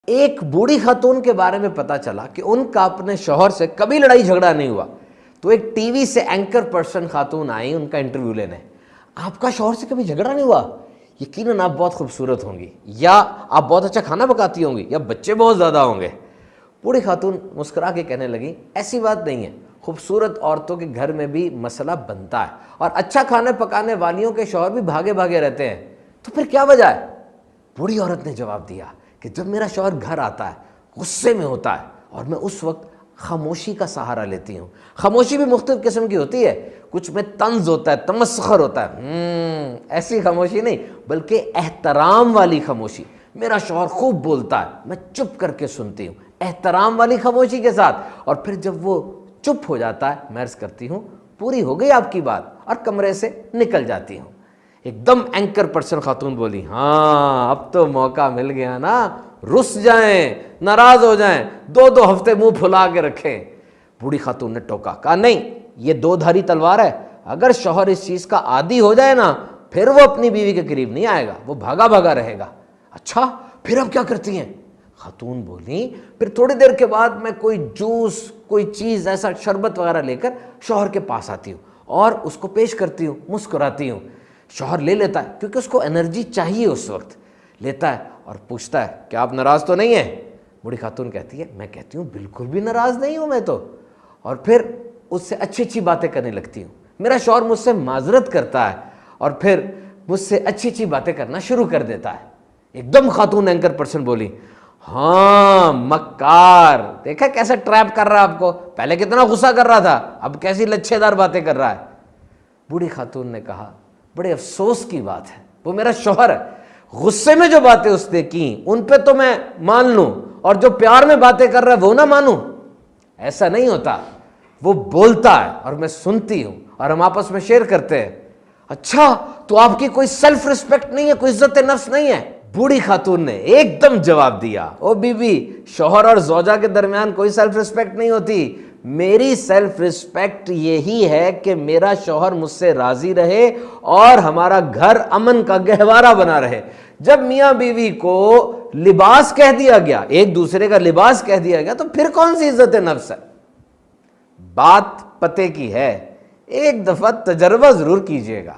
ایک بوڑھی خاتون کے بارے میں پتا چلا کہ ان کا اپنے شوہر سے کبھی لڑائی جھگڑا نہیں ہوا، تو ایک ٹی وی سے اینکر پرسن خاتون آئی ان کا انٹرویو لینے. آپ کا شوہر سے کبھی جھگڑا نہیں ہوا؟ یقیناً آپ بہت خوبصورت ہوں گی، یا آپ بہت اچھا کھانا پکاتی ہوں گی، یا بچے بہت زیادہ ہوں گے. بوڑھی خاتون مسکرا کے کہنے لگی ایسی بات نہیں ہے، خوبصورت عورتوں کے گھر میں بھی مسئلہ بنتا ہے، اور اچھا کھانا پکانے والیوں کے شوہر بھی بھاگے بھاگے رہتے ہیں، تو پھر کیا وجہ ہے؟ بوڑھی عورت نے جواب دیا کہ جب میرا شوہر گھر آتا ہے غصے میں ہوتا ہے، اور میں اس وقت خاموشی کا سہارا لیتی ہوں. خاموشی بھی مختلف قسم کی ہوتی ہے، کچھ میں طنز ہوتا ہے، تمسخر ہوتا ہے، ایسی خاموشی نہیں بلکہ احترام والی خاموشی. میرا شوہر خوب بولتا ہے، میں چپ کر کے سنتی ہوں احترام والی خاموشی کے ساتھ، اور پھر جب وہ چپ ہو جاتا ہے میں عرض کرتی ہوں پوری ہو گئی آپ کی بات، اور کمرے سے نکل جاتی ہوں. ایک دم اینکر پرسن خاتون بولی ہاں اب تو موقع مل گیا نا، رس جائیں، ناراض ہو جائیں، 2 ہفتے منہ پھلا کے رکھیں. بوڑھی خاتون نے ٹوکا، کہا نہیں، یہ 2 دھاری تلوار ہے، اگر شوہر اس چیز کا عادی ہو جائے نا پھر وہ اپنی بیوی کے قریب نہیں آئے گا، وہ بھاگا بھاگا رہے گا. اچھا پھر اب کیا کرتی ہیں؟ خاتون بولی پھر تھوڑی دیر کے بعد میں کوئی جوس، کوئی چیز ایسا شربت وغیرہ لے کر شوہر کے پاس آتی ہوں اور اس کو پیش کرتی ہوں، مسکراتی ہوں. شوہر لے لیتا ہے کیونکہ اس کو انرجی چاہیے، اس وقت لیتا ہے اور پوچھتا ہے کہ آپ ناراض تو نہیں ہیں؟ بوڑھی خاتون کہتی ہے میں کہتی ہوں بالکل بھی ناراض نہیں ہوں میں تو، اور پھر اس سے اچھی اچھی باتیں کرنے لگتی ہوں. میرا شوہر مجھ سے معذرت کرتا ہے اور پھر مجھ سے اچھی اچھی باتیں کرنا شروع کر دیتا ہے. ایک دم خاتون اینکر پرسن بولی ہاں مکار، دیکھا کیسا ٹریپ کر رہا ہے آپ کو، پہلے کتنا غصہ کر رہا تھا، اب کیسی لچھے دار باتیں کر رہا ہے. بوڑھی خاتون نے کہا بڑے افسوس کی بات ہے، وہ میرا شوہر ہے، غصے میں جو باتیں اس نے کی ان پہ تو میں مان لوں، اور جو پیار میں باتیں کر رہا ہے وہ نہ مانوں. ایسا نہیں ہوتا، وہ بولتا ہے اور میں سنتی ہوں اور ہم آپس میں شیئر کرتے ہیں. اچھا تو آپ کی کوئی سیلف ریسپیکٹ نہیں ہے، کوئی عزت نفس نہیں ہے؟ بوڑھی خاتون نے ایک دم جواب دیا او بی بی، شوہر اور زوجہ کے درمیان کوئی سیلف ریسپیکٹ نہیں ہوتی. میری سیلف ریسپیکٹ یہی ہے کہ میرا شوہر مجھ سے راضی رہے اور ہمارا گھر امن کا گہوارہ بنا رہے. جب میاں بیوی کو لباس کہہ دیا گیا، ایک دوسرے کا لباس کہہ دیا گیا، تو پھر کون سی عزت نفس ہے؟ بات پتے کی ہے، ایک دفعہ تجربہ ضرور کیجئے گا.